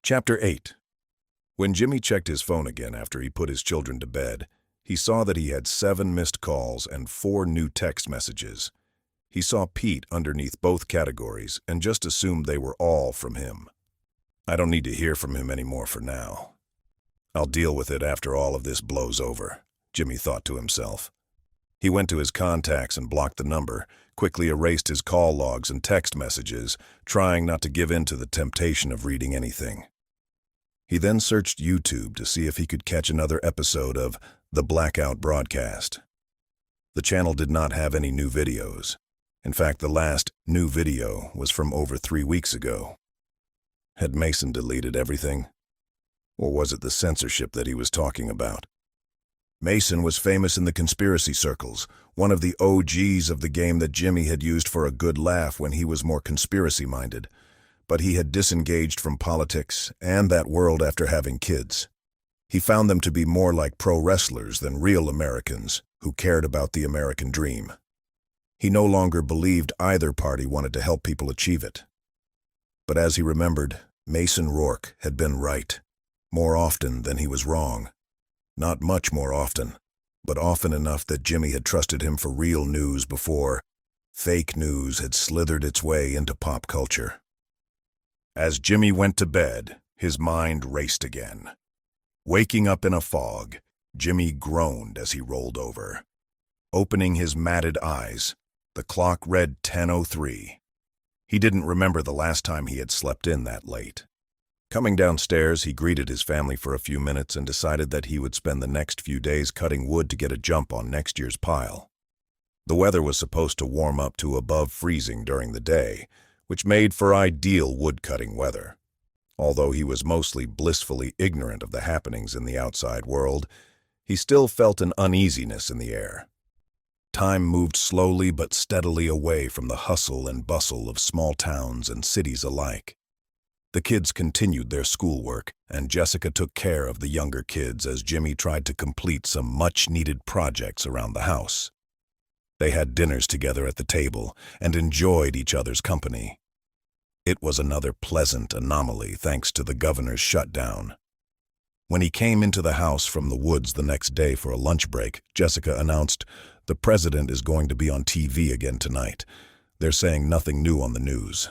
Chapter 8. When Jimmy checked his phone again after he put his children to bed, he saw that he had 7 missed calls and 4 new text messages. He saw Pete underneath both categories and just assumed they were all from him. I don't need to hear from him anymore for now. I'll deal with it after all of this blows over, Jimmy thought to himself. He went to his contacts and blocked the number, quickly erased his call logs and text messages, trying not to give in to the temptation of reading anything. He then searched YouTube to see if he could catch another episode of the Blackout broadcast. The channel did not have any new videos. In fact, the last new video was from over 3 weeks ago. Had Mason deleted everything? Or was it the censorship that he was talking about? Mason was famous in the conspiracy circles, one of the OGs of the game that Jimmy had used for a good laugh when he was more conspiracy-minded. But he had disengaged from politics and that world after having kids. He found them to be more like pro wrestlers than real Americans who cared about the American dream. He no longer believed either party wanted to help people achieve it. But as he remembered, Mason Rourke had been right, more often than he was wrong. Not much more often, but often enough that Jimmy had trusted him for real news before fake news had slithered its way into pop culture. As Jimmy went to bed, his mind raced again. Waking up in a fog, Jimmy groaned as he rolled over. Opening his matted eyes, the clock read 10:03. He didn't remember the last time he had slept in that late. Coming downstairs, he greeted his family for a few minutes and decided that he would spend the next few days cutting wood to get a jump on next year's pile. The weather was supposed to warm up to above freezing during the day, which made for ideal wood-cutting weather. Although he was mostly blissfully ignorant of the happenings in the outside world, he still felt an uneasiness in the air. Time moved slowly but steadily away from the hustle and bustle of small towns and cities alike. The kids continued their schoolwork, and Jessica took care of the younger kids as Jimmy tried to complete some much-needed projects around the house. They had dinners together at the table and enjoyed each other's company. It was another pleasant anomaly thanks to the governor's shutdown. When he came into the house from the woods the next day for a lunch break, Jessica announced, "The president is going to be on TV again tonight. They're saying nothing new on the news.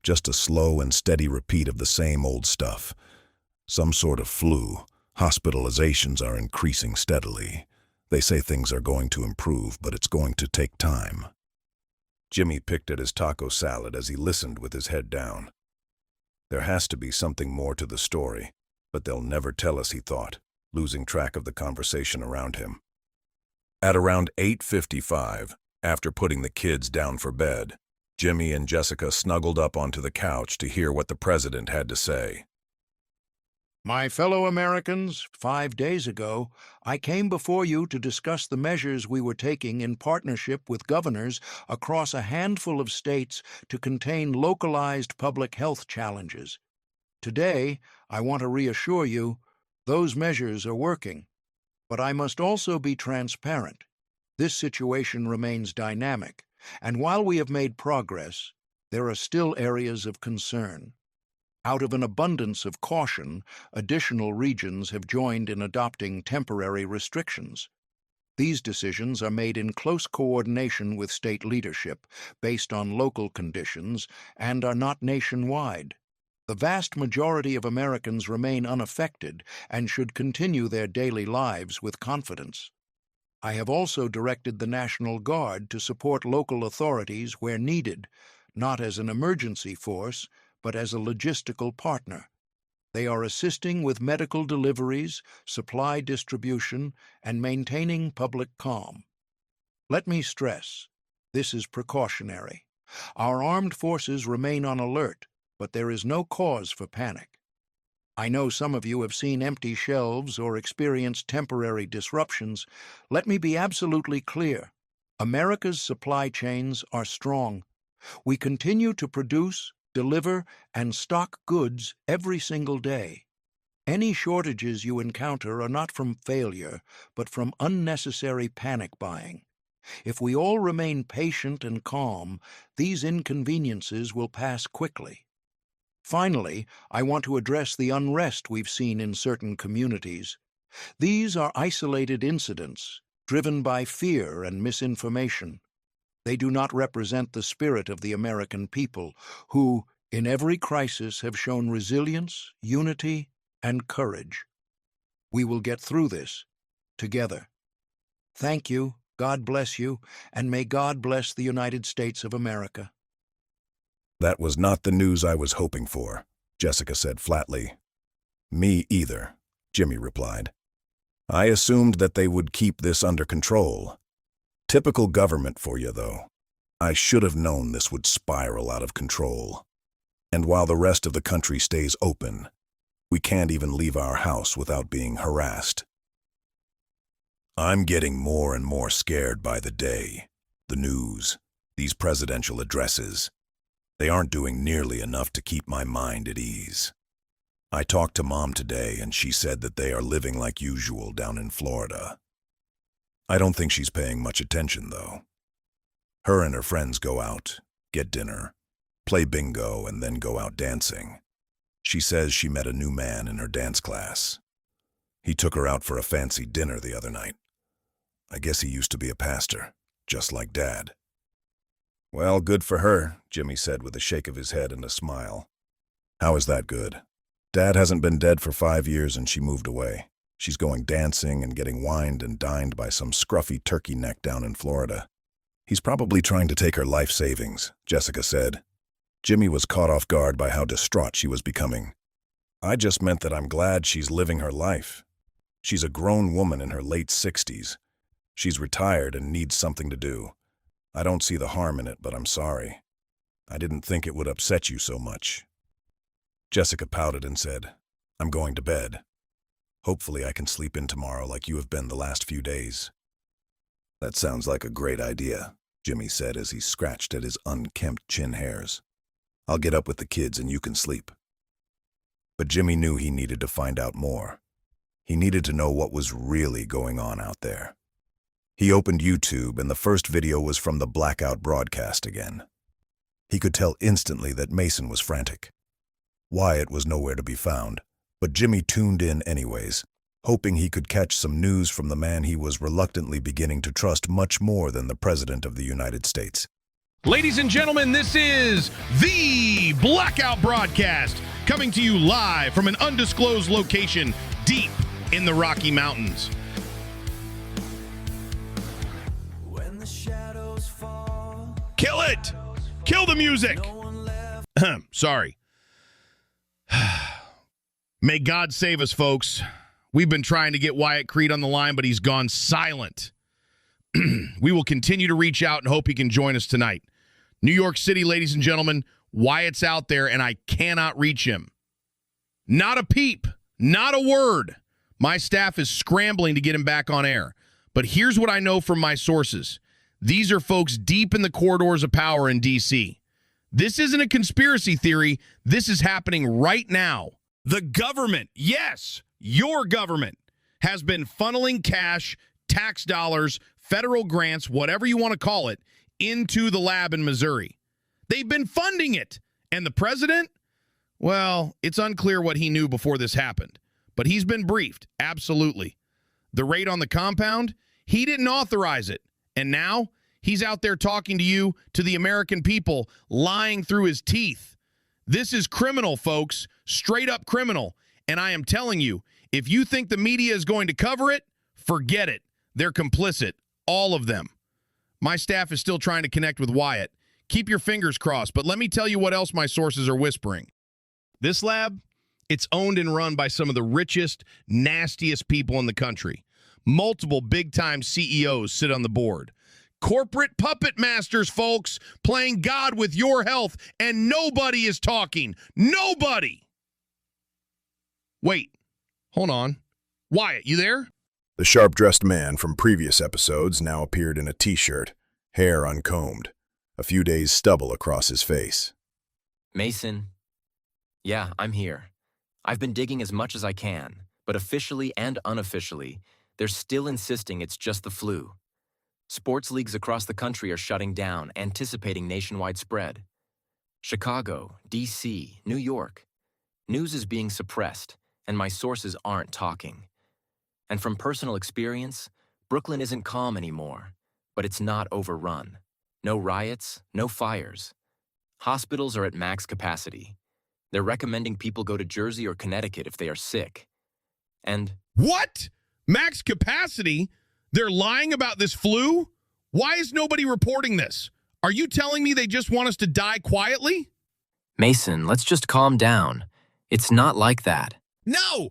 Just a slow and steady repeat of the same old stuff. Some sort of flu. Hospitalizations are increasing steadily. They say things are going to improve, but it's going to take time." Jimmy picked at his taco salad as he listened with his head down. There has to be something more to the story, but they'll never tell us, he thought, losing track of the conversation around him. At around 8:55, after putting the kids down for bed, Jimmy and Jessica snuggled up onto the couch to hear what the president had to say. My fellow Americans, 5 days ago, I came before you to discuss the measures we were taking in partnership with governors across a handful of states to contain localized public health challenges. Today, I want to reassure you, those measures are working. But I must also be transparent. This situation remains dynamic, and while we have made progress, there are still areas of concern. Out of an abundance of caution, additional regions have joined in adopting temporary restrictions. These decisions are made in close coordination with state leadership, based on local conditions, and are not nationwide. The vast majority of Americans remain unaffected and should continue their daily lives with confidence. I have also directed the National Guard to support local authorities where needed, not as an emergency force, but as a logistical partner. They are assisting with medical deliveries, supply distribution, and maintaining public calm. Let me stress, this is precautionary. Our armed forces remain on alert, but there is no cause for panic. I know some of you have seen empty shelves or experienced temporary disruptions. Let me be absolutely clear. America's supply chains are strong. We continue to produce, deliver, and stock goods every single day. Any shortages you encounter are not from failure, but from unnecessary panic buying. If we all remain patient and calm, these inconveniences will pass quickly. Finally, I want to address the unrest we've seen in certain communities. These are isolated incidents, driven by fear and misinformation. They do not represent the spirit of the American people, who, in every crisis, have shown resilience, unity, and courage. We will get through this, together. Thank you, God bless you, and may God bless the United States of America. That was not the news I was hoping for, Jessica said flatly. Me either, Jimmy replied. I assumed that they would keep this under control. Typical government for you, though. I should have known this would spiral out of control. And while the rest of the country stays open, we can't even leave our house without being harassed. I'm getting more and more scared by the day. The news, these presidential addresses, they aren't doing nearly enough to keep my mind at ease. I talked to Mom today, and she said that they are living like usual down in Florida. I don't think she's paying much attention, though. Her and her friends go out, get dinner, play bingo, and then go out dancing. She says she met a new man in her dance class. He took her out for a fancy dinner the other night. I guess he used to be a pastor, just like Dad. Well, good for her, Jimmy said with a shake of his head and a smile. How is that good? Dad hasn't been dead for 5 years and she moved away. She's going dancing and getting wined and dined by some scruffy turkey neck down in Florida. He's probably trying to take her life savings, Jessica said. Jimmy was caught off guard by how distraught she was becoming. I just meant that I'm glad she's living her life. She's a grown woman in her late 60s. She's retired and needs something to do. I don't see the harm in it, but I'm sorry. I didn't think it would upset you so much. Jessica pouted and said, I'm going to bed. Hopefully I can sleep in tomorrow like you have been the last few days. That sounds like a great idea, Jimmy said as he scratched at his unkempt chin hairs. I'll get up with the kids and you can sleep. But Jimmy knew he needed to find out more. He needed to know what was really going on out there. He opened YouTube, and the first video was from the blackout broadcast again. He could tell instantly that Mason was frantic. Wyatt was nowhere to be found, but Jimmy tuned in anyways, hoping he could catch some news from the man he was reluctantly beginning to trust much more than the President of the United States. Ladies and gentlemen, this is the Blackout Broadcast, coming to you live from an undisclosed location deep in the Rocky Mountains. When the shadows fall, Kill it! Kill the music! Sorry. May God save us, folks. We've been trying to get Wyatt Creed on the line, but he's gone silent. We will continue to reach out and hope he can join us tonight. New York City, ladies and gentlemen, Wyatt's out there, and I cannot reach him. Not a peep, not a word. My staff is scrambling to get him back on air. But here's what I know from my sources. These are folks deep in the corridors of power in D.C. This isn't a conspiracy theory. This is happening right now. The government, yes, your government, has been funneling cash, tax dollars, federal grants, whatever you want to call it, into the lab in Missouri. They've been funding it. And the president? Well, it's unclear what he knew before this happened. But he's been briefed, absolutely. The raid on the compound? He didn't authorize it. And now he's out there talking to you, to the American people, lying through his teeth. This is criminal, folks. Straight up criminal. And I am telling you, if you think the media is going to cover it, forget it. They're complicit. All of them. My staff is still trying to connect with Wyatt. Keep your fingers crossed, but let me tell you what else my sources are whispering. This lab, it's owned and run by some of the richest, nastiest people in the country. Multiple big-time CEOs sit on the board. Corporate puppet masters, folks, playing God with your health, and nobody is talking. Nobody! Wait, hold on. Wyatt, you there? The sharp-dressed man from previous episodes now appeared in a t-shirt, hair uncombed, a few days stubble across his face. Mason, yeah, I'm here. I've been digging as much as I can, but officially and unofficially, they're still insisting it's just the flu. Sports leagues across the country are shutting down, anticipating nationwide spread. Chicago, D.C., New York. News is being suppressed, and my sources aren't talking. And from personal experience, Brooklyn isn't calm anymore, but it's not overrun. No riots, no fires. Hospitals are at max capacity. They're recommending people go to Jersey or Connecticut if they are sick. And What? Max capacity? They're lying about this flu? Why is nobody reporting this? Are you telling me they just want us to die quietly? Mason, let's just calm down. It's not like that. No,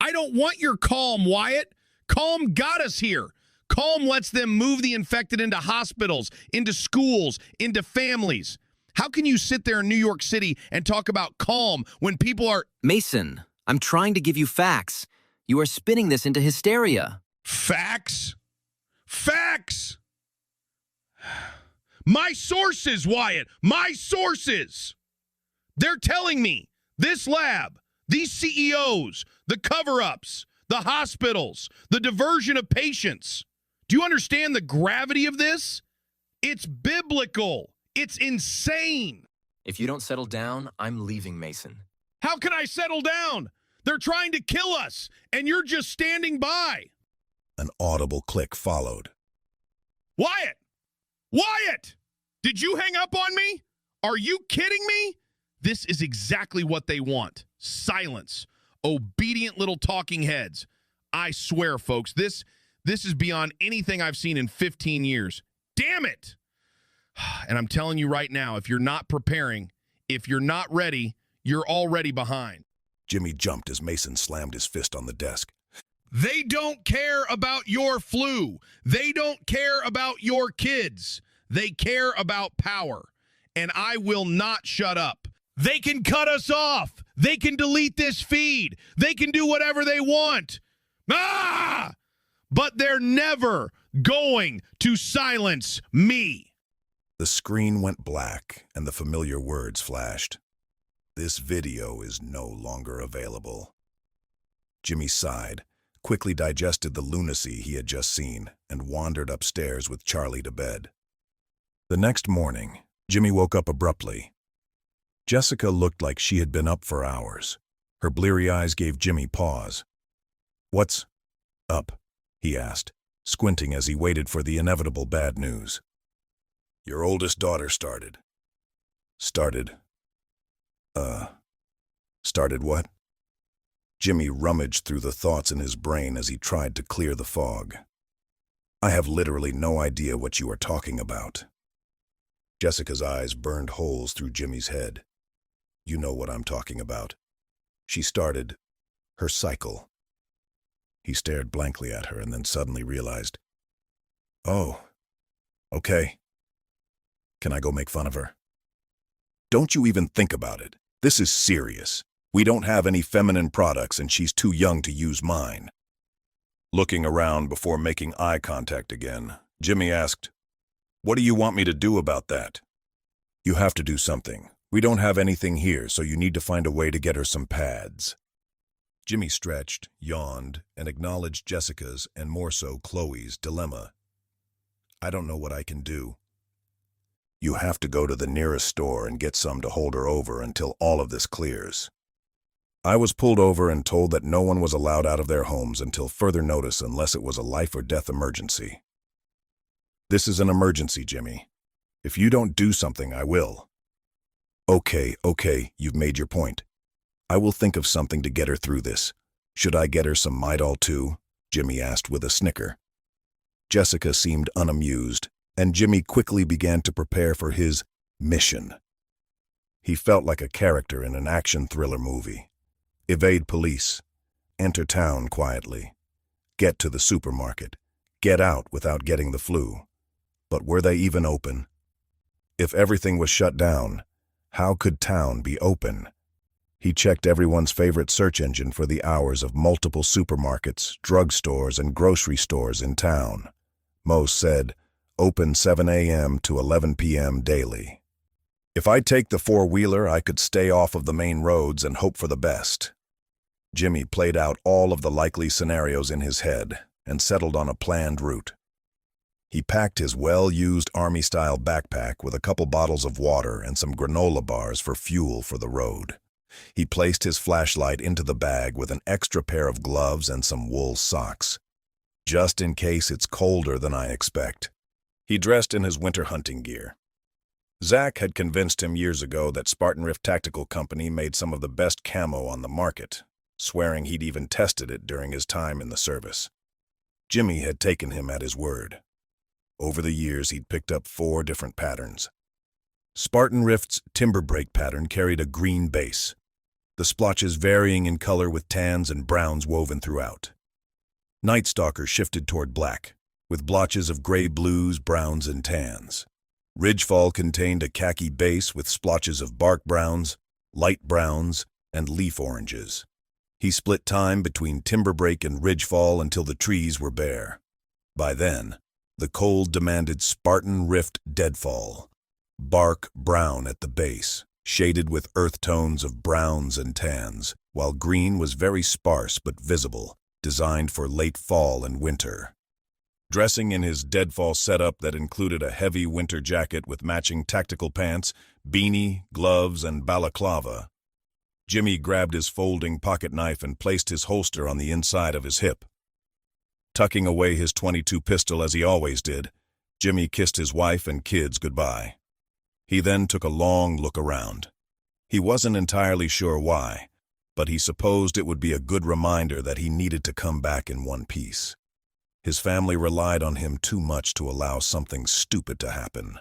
I don't want your calm, Wyatt. Calm got us here. Calm lets them move the infected into hospitals, into schools, into families. How can you sit there in New York City and talk about calm when people are... Mason, I'm trying to give you facts. You are spinning this into hysteria. Facts? Facts! My sources, Wyatt, my sources! They're telling me this lab, these CEOs, the cover-ups, the hospitals, the diversion of patients. Do you understand the gravity of this? It's biblical. It's insane. If you don't settle down, I'm leaving, Mason. How can I settle down? They're trying to kill us, and you're just standing by. An audible click followed. Wyatt! Wyatt! Did you hang up on me? Are you kidding me? This is exactly what they want. Silence. Obedient little talking heads. I swear, folks, this is beyond anything I've seen in 15 years. Damn it! And I'm telling you right now, if you're not preparing, if you're not ready, you're already behind. Jimmy jumped as Mason slammed his fist on the desk. They don't care about your flu. They don't care about your kids. They care about power. And I will not shut up. They can cut us off. They can delete this feed. They can do whatever they want. But they're never going to silence me. The screen went black and the familiar words flashed. This video is no longer available. Jimmy sighed, quickly digested the lunacy he had just seen, and wandered upstairs with Charlie to bed. The next morning, Jimmy woke up abruptly. Jessica looked like she had been up for hours. Her bleary eyes gave Jimmy pause. "What's up?" he asked, squinting as he waited for the inevitable bad news. "Your oldest daughter started." Started what? Jimmy rummaged through the thoughts in his brain as he tried to clear the fog. "I have literally no idea what you are talking about." Jessica's eyes burned holes through Jimmy's head. "You know what I'm talking about. She started her cycle." He stared blankly at her and then suddenly realized, "Oh, okay. Can I go make fun of her?" "Don't you even think about it. This is serious. We don't have any feminine products and she's too young to use mine." Looking around before making eye contact again, Jimmy asked, "What do you want me to do about that?" "You have to do something. We don't have anything here, so you need to find a way to get her some pads." Jimmy stretched, yawned, and acknowledged Jessica's, and more so Chloe's, dilemma. "I don't know what I can do." "You have to go to the nearest store and get some to hold her over until all of this clears." "I was pulled over and told that no one was allowed out of their homes until further notice unless it was a life or death emergency." "This is an emergency, Jimmy. If you don't do something, I will." Okay, you've made your point. I will think of something to get her through this. Should I get her some Midol too?" Jimmy asked with a snicker. Jessica seemed unamused, and Jimmy quickly began to prepare for his mission. He felt like a character in an action thriller movie. Evade police, enter town quietly, get to the supermarket, get out without getting the flu. But were they even open? If everything was shut down, how could town be open? He checked everyone's favorite search engine for the hours of multiple supermarkets, drugstores, and grocery stores in town. Most said, open 7 a.m. to 11 p.m. daily. If I take the four-wheeler, I could stay off of the main roads and hope for the best. Jimmy played out all of the likely scenarios in his head and settled on a planned route. He packed his well-used Army-style backpack with a couple bottles of water and some granola bars for fuel for the road. He placed his flashlight into the bag with an extra pair of gloves and some wool socks, just in case it's colder than I expect. He dressed in his winter hunting gear. Zach had convinced him years ago that Spartanrift Tactical Company made some of the best camo on the market, swearing he'd even tested it during his time in the service. Jimmy had taken him at his word. Over the years, he'd picked up 4 different patterns. Spartanrift's timber break pattern carried a green base, the splotches varying in color with tans and browns woven throughout. Night Stalker shifted toward black, with blotches of gray blues, browns, and tans. Ridgefall contained a khaki base with splotches of bark browns, light browns, and leaf oranges. He split time between Timberbreak and Ridgefall until the trees were bare. By then, the cold demanded Spartan Rift Deadfall, bark brown at the base, shaded with earth tones of browns and tans, while green was very sparse but visible, designed for late fall and winter. Dressing in his Deadfall setup that included a heavy winter jacket with matching tactical pants, beanie, gloves, and balaclava, Jimmy grabbed his folding pocket knife and placed his holster on the inside of his hip. Tucking away his .22 pistol as he always did, Jimmy kissed his wife and kids goodbye. He then took a long look around. He wasn't entirely sure why, but he supposed it would be a good reminder that he needed to come back in one piece. His family relied on him too much to allow something stupid to happen,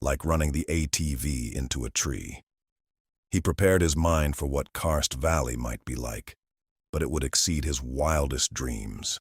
like running the ATV into a tree. He prepared his mind for what Karst Valley might be like, but it would exceed his wildest dreams.